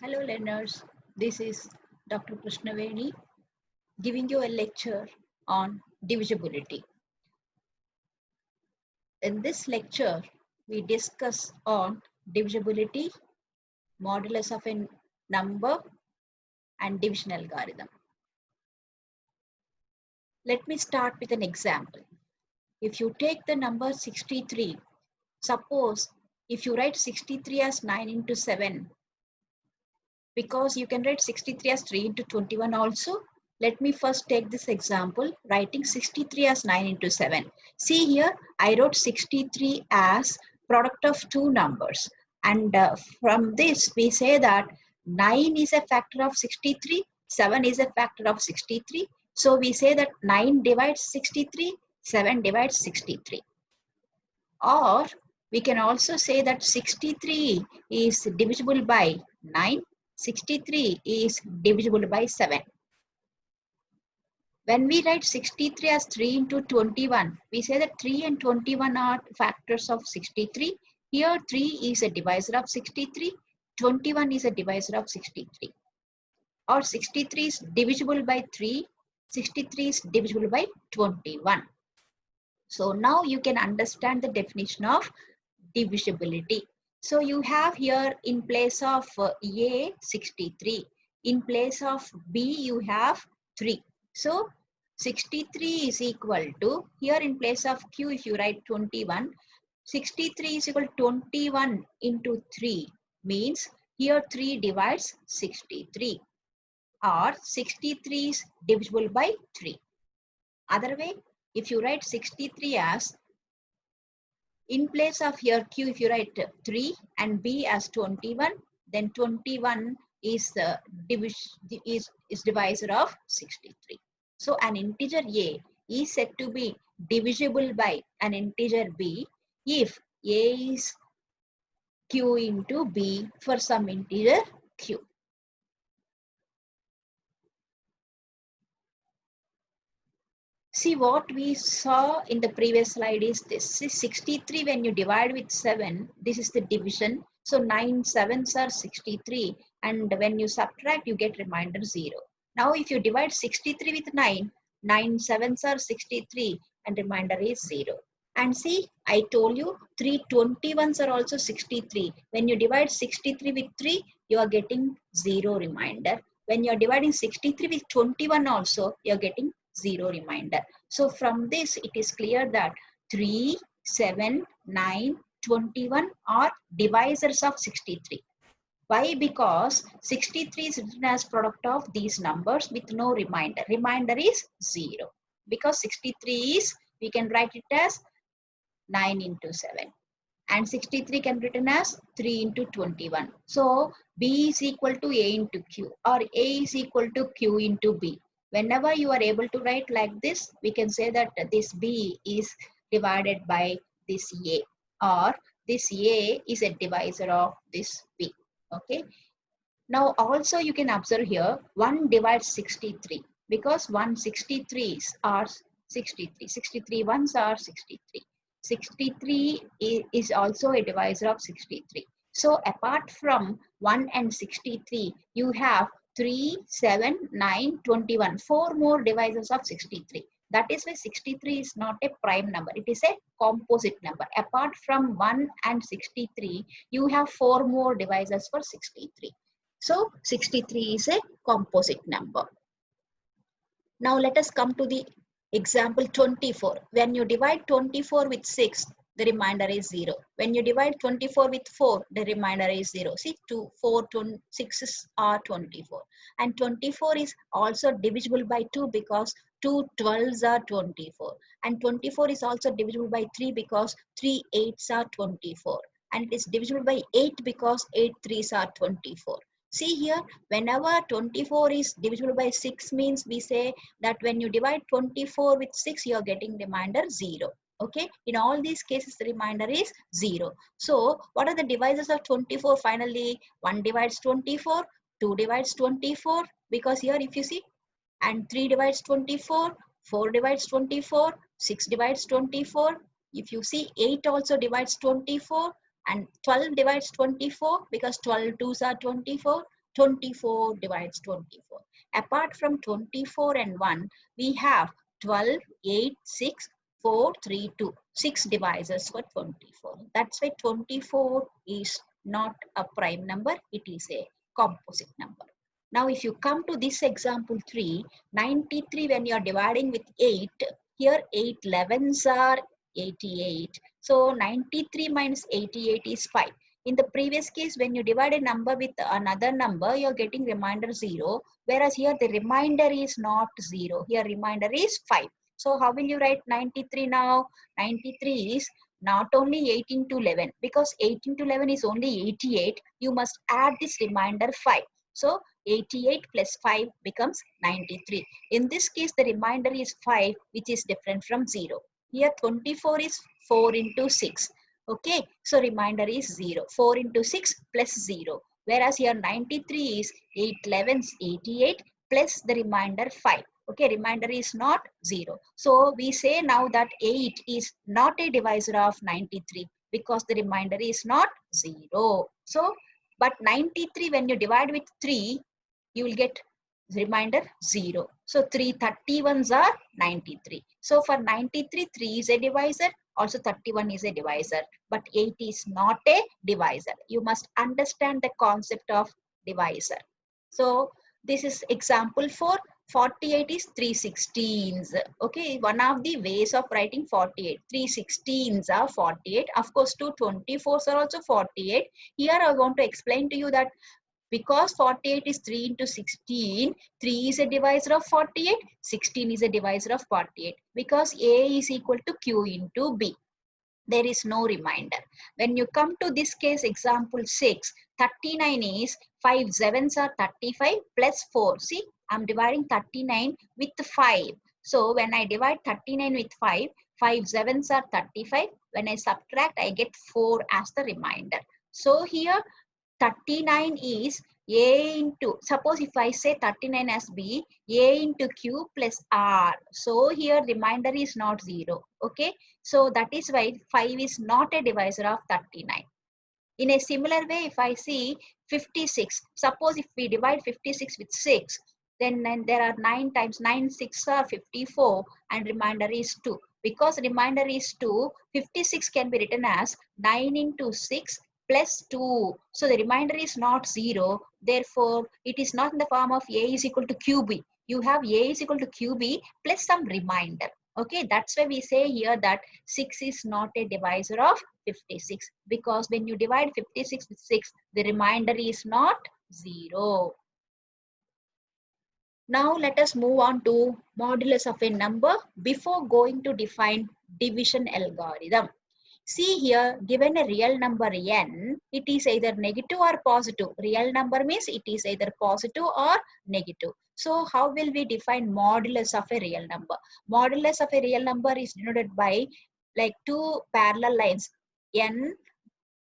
Hello learners, this is Dr. Krishnaveni giving you a lecture on divisibility. In this lecture, we discuss on divisibility, modulus of a number and division algorithm. Let me start with an example. If you take the number 63, suppose if you write 63 as 9 into 7, because you can write 63 as 3 into 21 also. Let me first take this example, writing 63 as 9 into 7. See here, I wrote 63 as product of two numbers. And from this, we say that 9 is a factor of 63, 7 is a factor of 63. So we say that 9 divides 63, 7 divides 63. Or we can also say that 63 is divisible by 9. 63 is divisible by 7. When we write 63 as 3 into 21, we say that 3 and 21 are factors of 63. Here 3 is a divisor of 63, 21 is a divisor of 63. Or 63 is divisible by 3, 63 is divisible by 21. So now you can understand the definition of divisibility. So you have here in place of A 63, in place of B you have 3. So 63 is equal to, here in place of Q if you write 21, 63 is equal to 21 into 3 means here 3 divides 63 or 63 is divisible by 3. Other way, if you write 63 as, in place of here Q, if you write 3 and B as 21, then 21 is the divisor of 63. So an integer A is said to be divisible by an integer B if A is Q into B for some integer Q. See, what we saw in the previous slide is this. See, 63 when you divide with 7, this is the division. So 9 sevens are 63, and when you subtract, you get remainder 0. Now if you divide 63 with 9, 9 sevens are 63 and remainder is 0. And see, I told you 3 21s are also 63. When you divide 63 with 3, you are getting 0 remainder. When you are dividing 63 with 21 also, you are getting 0 remainder. So from this, it is clear that 3, 7, 9, 21 are divisors of 63. Why? Because 63 is written as product of these numbers with no remainder. Remainder is 0. Because 63 is, we can write it as 9 into 7. And 63 can be written as 3 into 21. So B is equal to A into Q, or A is equal to Q into B. Whenever you are able to write like this, we can say that this B is divided by this A, or this A is a divisor of this B. Okay. Now also you can observe here 1 divides 63 because 163s are 63. 63 ones are 63. 63 is also a divisor of 63. So apart from 1 and 63, you have 3, 7, 9, 21. 4 more divisors of 63. That is why 63 is not a prime number. It is a composite number. Apart from 1 and 63, you have 4 more divisors for 63. So 63 is a composite number. Now let us come to the example 24. When you divide 24 with 6, the remainder is 0. When you divide 24 with 4, the remainder is 0. See, 2, 4, 6 are 24. And 24 is also divisible by 2 because 2 12s are 24. And 24 is also divisible by 3 because 3 8s are 24. And it is divisible by 8 because 8 3s are 24. See here, whenever 24 is divisible by 6 means we say that when you divide 24 with 6, you are getting remainder 0. Okay, in all these cases, the remainder is 0. So, what are the divisors of 24 finally? 1 divides 24, 2 divides 24, because here if you see, and 3 divides 24, 4 divides 24, 6 divides 24. If you see, 8 also divides 24, and 12 divides 24 because 12 2s are 24. 24 divides 24. Apart from 24 and 1, we have 12, 8, 6, 4, 3, 2. 6 divisors for 24. That's why 24 is not a prime number. It is a composite number. Now, if you come to this example 3, 93 when you are dividing with 8, here 8 11s are 88. So 93 minus 88 is 5. In the previous case, when you divide a number with another number, you're getting remainder 0. Whereas here the remainder is not 0. Here remainder is 5. So how will you write 93 now? 93 is not only 8 into 11. Because 8 into 11 is only 88. You must add this remainder 5. So 88 plus 5 becomes 93. In this case, the remainder is 5, which is different from 0. Here 24 is 4 into 6. Okay, so remainder is 0. 4 into 6 plus 0. Whereas here 93 is 8 11s 88 plus the remainder 5. Okay, remainder is not 0. So we say now that 8 is not a divisor of 93 because the remainder is not 0. So, but 93 when you divide with 3, you will get remainder 0. So 331s are 93. So for 93, 3 is a divisor. Also 31 is a divisor. But 8 is not a divisor. You must understand the concept of divisor. So this is example 4. 48 is 3/16. Okay, one of the ways of writing 48. 3/16 are 48. Of course, 2/24s are also 48. Here I want to explain to you that because 48 is 3 into 16, 3 is a divisor of 48, 16 is a divisor of 48. Because A is equal to Q into B. There is no remainder. When you come to this case, example 6, 39 is 5 sevens are 35 plus 4. See, I'm dividing 39 with 5. So when I divide 39 with 5, 5 sevens are 35. When I subtract, I get 4 as the remainder. So here 39 is A into, suppose if I say 39 as B, A into Q plus R. So here remainder is not 0. Okay. So that is why 5 is not a divisor of 39. In a similar way, if I see 56, suppose if we divide 56 with 6, then there are 9 times 9, 6 are 54 and remainder is 2. Because remainder is 2, 56 can be written as 9 into 6 plus 2. So the remainder is not 0. Therefore, it is not in the form of A is equal to QB. You have A is equal to QB plus some remainder. Okay, that's why we say here that 6 is not a divisor of 56. Because when you divide 56 with 6, the remainder is not 0. Now let us move on to modulus of a number before going to define division algorithm. See here, given a real number n, it is either negative or positive. Real number means it is either positive or negative. So how will we define modulus of a real number? Modulus of a real number is denoted by like two parallel lines, n,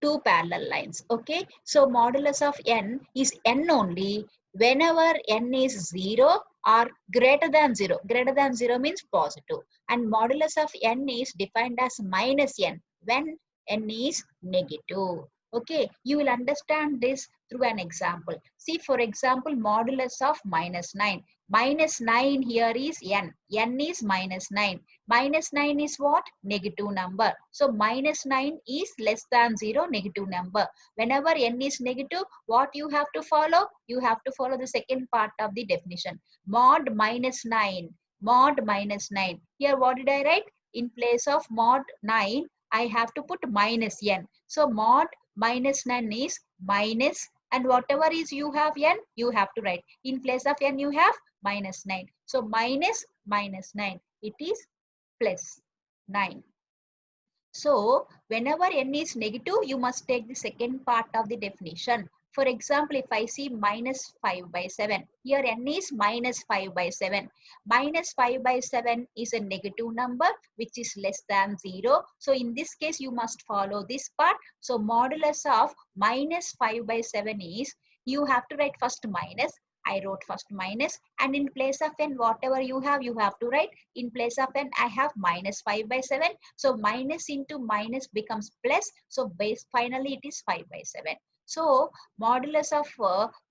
two parallel lines. Okay, so modulus of n is n only whenever n is 0 or greater than 0. Greater than 0 means positive. And modulus of n is defined as minus n when n is negative. Okay, you will understand this through an example. See, for example, modulus of minus 9. Minus 9 here is n. N is minus 9. Minus 9 is what? Negative number. So minus 9 is less than 0, negative number. Whenever n is negative, what you have to follow? You have to follow the second part of the definition. Mod minus 9. Mod minus 9. Here what did I write? In place of mod 9, I have to put minus n. So mod minus 9 is minus, and whatever is you have n, you have to write. In place of n, you have minus 9. So minus minus 9. It is plus 9. So whenever n is negative, you must take the second part of the definition. For example, if I see minus 5 by 7, here n is minus 5 by 7. Minus 5 by 7 is a negative number which is less than 0. So in this case, you must follow this part. So modulus of minus 5 by 7 is, you have to write first minus. I wrote first minus, and in place of n, whatever you have to write. In place of n, I have minus 5 by 7. So minus into minus becomes plus. So base finally it is 5 by 7. So modulus of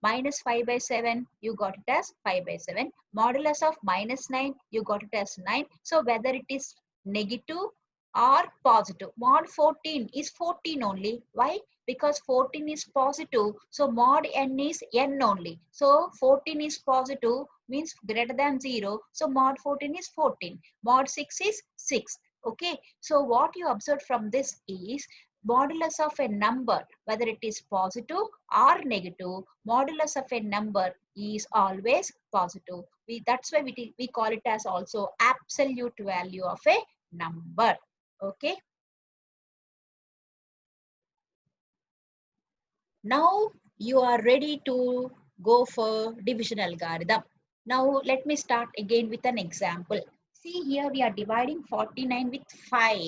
minus 5 by 7, you got it as 5 by 7. Modulus of minus 9, you got it as 9. So whether it is negative or positive. Mod 14 is 14 only. Why? Because 14 is positive. So mod n is n only. So 14 is positive means greater than 0. So mod 14 is 14. Mod 6 is 6. Okay. So what you observe from this is modulus of a number, whether it is positive or negative, modulus of a number is always positive. That's why we call it as also absolute value of a number. Okay. Now you are ready to go for division algorithm. Now let me start again with an example. See here we are dividing 49 with 5.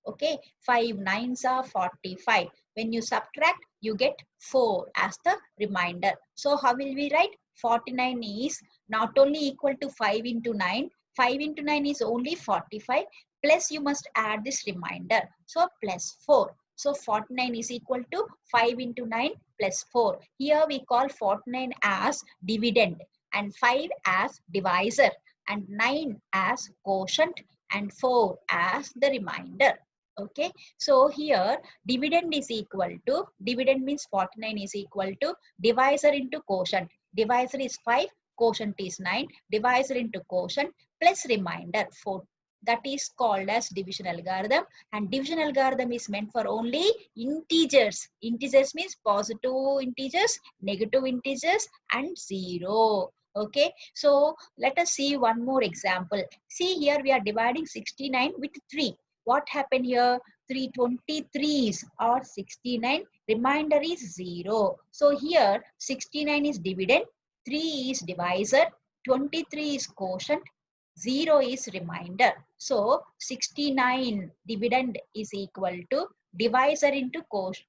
Okay, 5 nines are 45. When you subtract, you get 4 as the remainder. So how will we write? 49 is not only equal to 5 into 9. 5 into 9 is only 45. Plus you must add this remainder. So plus 4. So 49 is equal to 5 into 9 plus 4. Here we call 49 as dividend and 5 as divisor and 9 as quotient and 4 as the remainder. Okay. So here dividend is equal to, dividend means 49 is equal to divisor into quotient. Divisor is 5, quotient is 9, divisor into quotient plus remainder 4. That is called as division algorithm, and division algorithm is meant for only integers. Integers means positive integers, negative integers and 0. Okay, so let us see one more example. See here we are dividing 69 with 3. What happened here? 323s or 69, remainder is 0. So here 69 is dividend, 3 is divisor, 23 is quotient, 0 is remainder. So 69 dividend is equal to divisor into quotient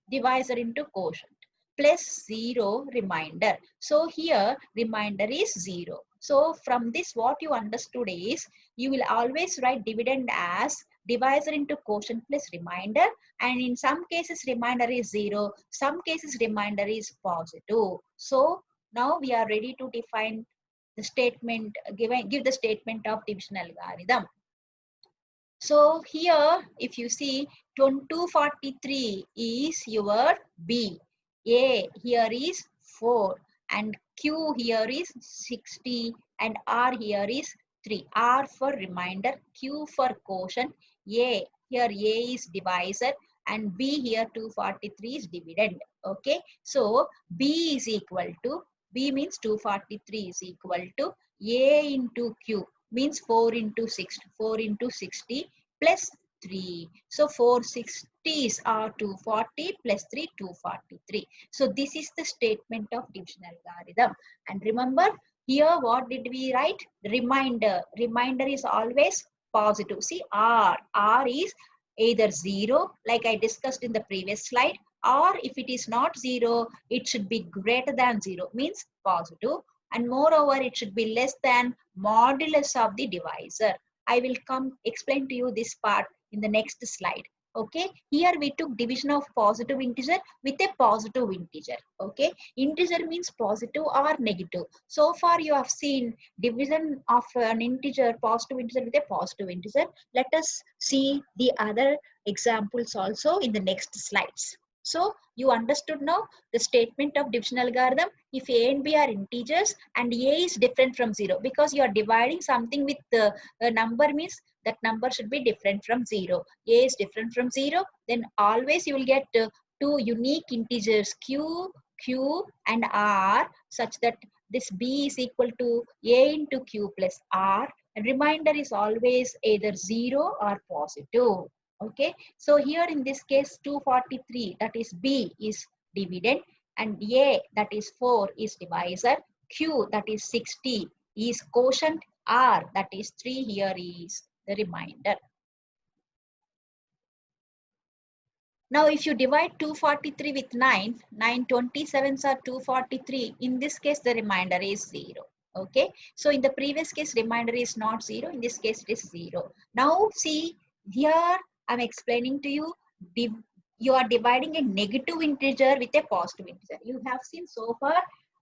plus 0 remainder. So here remainder is 0. So from this what you understood is you will always write dividend as divisor into quotient plus remainder, and in some cases remainder is 0, some cases remainder is positive. So now we are ready to define the statement, give the statement of division algorithm. So here if you see 243 is your B, A here is 4 and Q here is 60 and R here is 3. R for remainder, Q for quotient, A here A is divisor and B here 243 is dividend. Okay, so B is equal to, B means 243 is equal to A into Q means 4 into 6, 4 into 60 plus 3. So 460s are 240 plus 3, 243. So this is the statement of division algorithm. And remember here what did we write? Remainder. Remainder is always positive. See R. R is either 0 like I discussed in the previous slide, or if it is not 0, it should be greater than 0 means positive, and moreover it should be less than modulus of the divisor. I will come explain to you this part in the next slide. Okay, here we took division of positive integer with a positive integer. Okay, integer means positive or negative. So far you have seen division of an integer, positive integer with a positive integer. Let us see the other examples also in the next slides. So you understood now the statement of division algorithm. If A and B are integers and A is different from 0, because you are dividing something with a number means that number should be different from 0. A is different from 0, then always you will get two unique integers Q, Q and R, such that this B is equal to A into Q plus R, and remainder is always either 0 or positive. Okay, so here in this case 243, that is B is dividend, and A that is 4 is divisor, Q that is 60 is quotient, R that is 3 here is the remainder. Now if you divide 243 with 9, 927s are 243. In this case the remainder is 0. Okay, so in the previous case remainder is not 0, in this case it is 0. Now see here I'm explaining to you you are dividing a negative integer with a positive integer. You have seen so far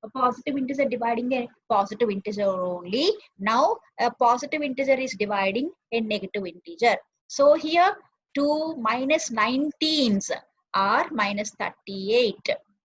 a positive integer dividing a positive integer only. Now a positive integer is dividing a negative integer. So here 2 minus 19s are minus 38.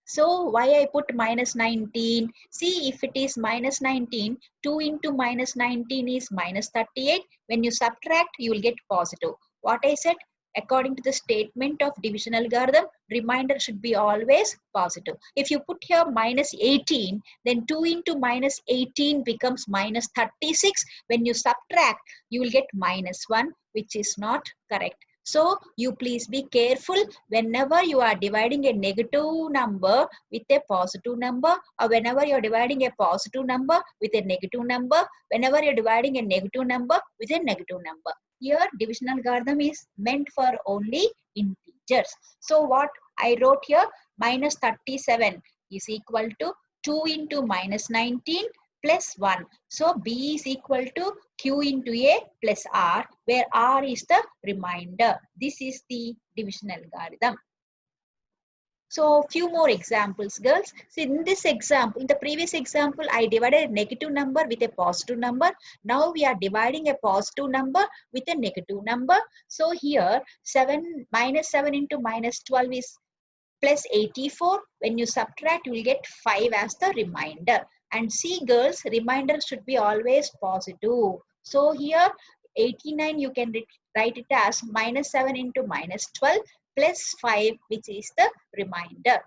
So why I put minus 19? See, if it is minus 19, 2 into minus 19 is minus 38. When you subtract, you will get positive. What I said? According to the statement of division algorithm, remainder should be always positive. If you put here minus 18, then 2 into minus 18 becomes minus 36. When you subtract, you will get minus 1, which is not correct. So you please be careful whenever you are dividing a negative number with a positive number, or whenever you are dividing a positive number with a negative number, whenever you are dividing a negative number with a negative number. Here division algorithm is meant for only integers. So what I wrote here, minus 37 is equal to 2 into minus 19 plus 1. So B is equal to Q into A plus R, where R is the remainder. This is the division algorithm. So few more examples, girls. So in this example, in the previous example, I divided a negative number with a positive number. Now we are dividing a positive number with a negative number. So here 7 minus 7 into minus 12 is plus 84. When you subtract, you will get 5 as the remainder. And see, girls, remainder should be always positive. So here 89, you can write it as minus 7 into minus 12 plus 5, which is the remainder.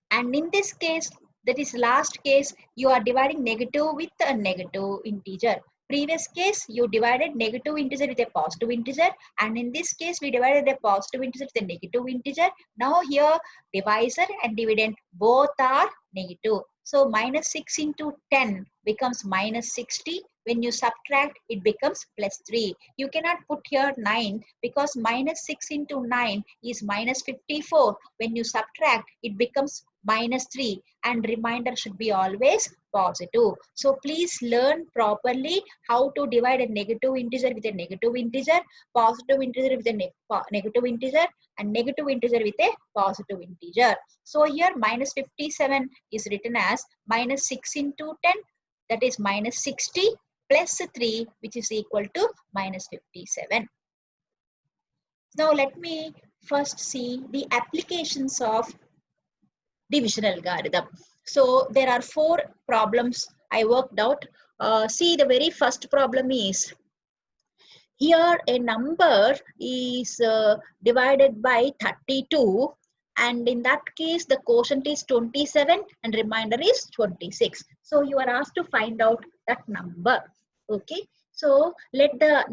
And in this case, that is last case, you are dividing negative with a negative integer. Previous case, you divided negative integer with a positive integer, and in this case, we divided a positive integer with a negative integer. Now here, divisor and dividend both are negative. So minus 6 into 10 becomes minus 60. When you subtract, it becomes plus 3. You cannot put here 9 because minus 6 into 9 is minus 54. When you subtract, it becomes minus 3, and remainder should be always positive. So please learn properly how to divide a negative integer with a negative integer, positive integer with a negative integer, and negative integer with a positive integer. So here minus 57 is written as minus 6 into 10, that is minus 60 plus 3, which is equal to minus 57. Now let me first see the applications of division algorithm. So there are 4 problems I worked out. See, the very first problem is, here a number is divided by 32, and in that case the quotient is 27 and remainder is 26. So you are asked to find out that number. Okay, so let the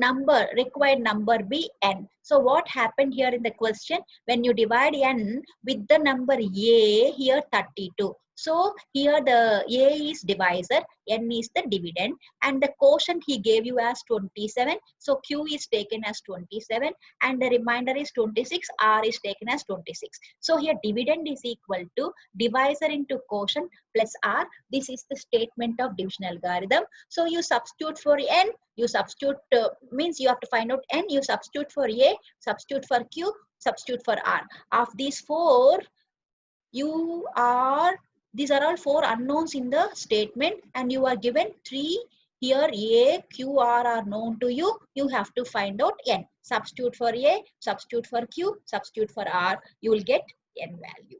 required number be n. So what happened here in the question, when you divide n with the number a, here 32. So here the a is divisor, n is the dividend, and the quotient he gave you as 27. So q is taken as 27 and the remainder is 26, r is taken as 26. So here dividend is equal to divisor into quotient plus r. This is the statement of division algorithm. So you substitute for n, you substitute, means you have to find out n, you substitute for a, substitute for q, substitute for r. Of these 4, these are all 4 unknowns in the statement, and you are given 3. Here a, q, r are known to you. You have to find out n. Substitute for a, substitute for q, substitute for r. You will get n value.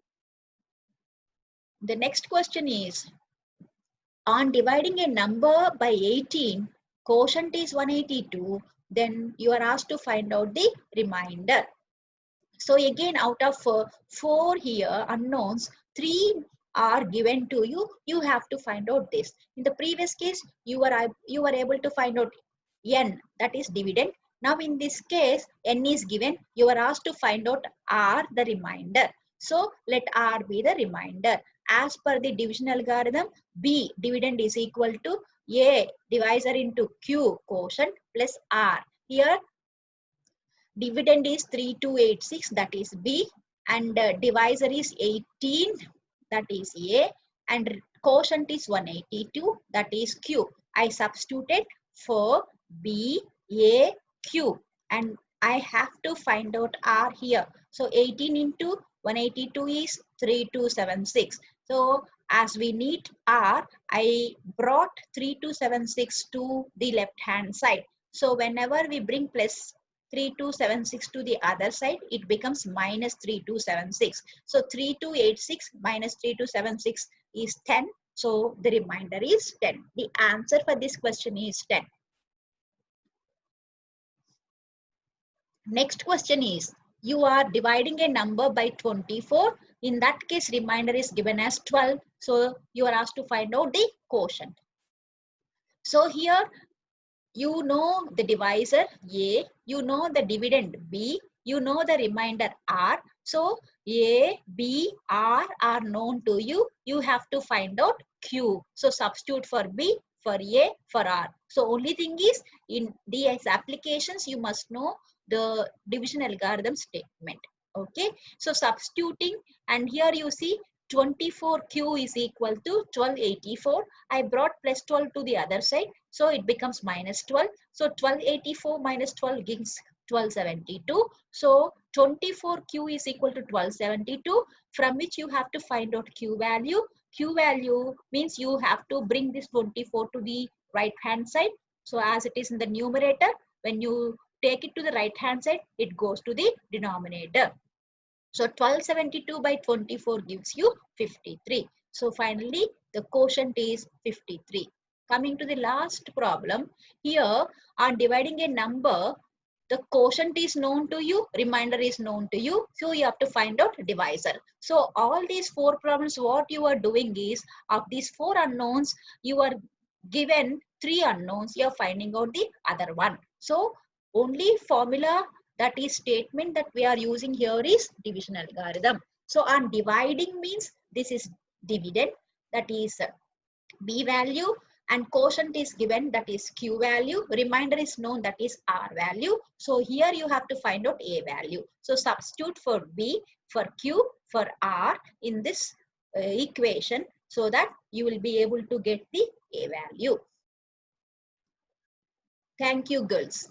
The next question is, on dividing a number by 18, quotient is 182. Then you are asked to find out the remainder. So again, out of 4 here unknowns, 3 are given to you. You have to find out this. In the previous case, you were able to find out n, that is dividend. Now in this case, n is given. You are asked to find out r, the remainder. So let r be the remainder. As per the division algorithm, b, dividend is equal to a, divisor into q, quotient, plus r. Here dividend is 3286, that is B, and divisor is 18, that is A, and quotient is 182, that is Q. I substituted for B, A, Q, and I have to find out R here. So 18 into 182 is 3276. So as we need R, I brought 3276 to the left hand side. So whenever we bring plus 3276 to the other side, it becomes minus 3276. So 3286 minus 3276 is 10. So the remainder is 10. The answer for this question is 10. Next question is, you are dividing a number by 24. In that case, remainder is given as 12. So you are asked to find out the quotient. So here you know the divisor A, you know the dividend B, you know the remainder R. So A, B, R are known to you. You have to find out Q. So substitute for B, for A, for R. So only thing is, in these applications you must know the division algorithm statement. Okay, so substituting, and here you see 24Q is equal to 1284. I brought plus 12 to the other side, so it becomes minus 12. So 1284 minus 12 gives 1272. So 24Q is equal to 1272, from which you have to find out Q value. Q value means you have to bring this 24 to the right hand side. So as it is in the numerator, when you take it to the right hand side, it goes to the denominator. So 1272 by 24 gives you 53. So finally, the quotient is 53. Coming to the last problem, here on dividing a number, the quotient is known to you, remainder is known to you. So you have to find out divisor. So all these four problems, what you are doing is, of these four unknowns, you are given three unknowns, you are finding out the other one. So only formula, that is statement, that we are using here is division algorithm. So on dividing means this is dividend, that is B value, and quotient is given, that is Q value, remainder is known, that is R value. So here you have to find out A value. So substitute for B, for Q, for R in this equation, so that you will be able to get the A value. Thank you, girls.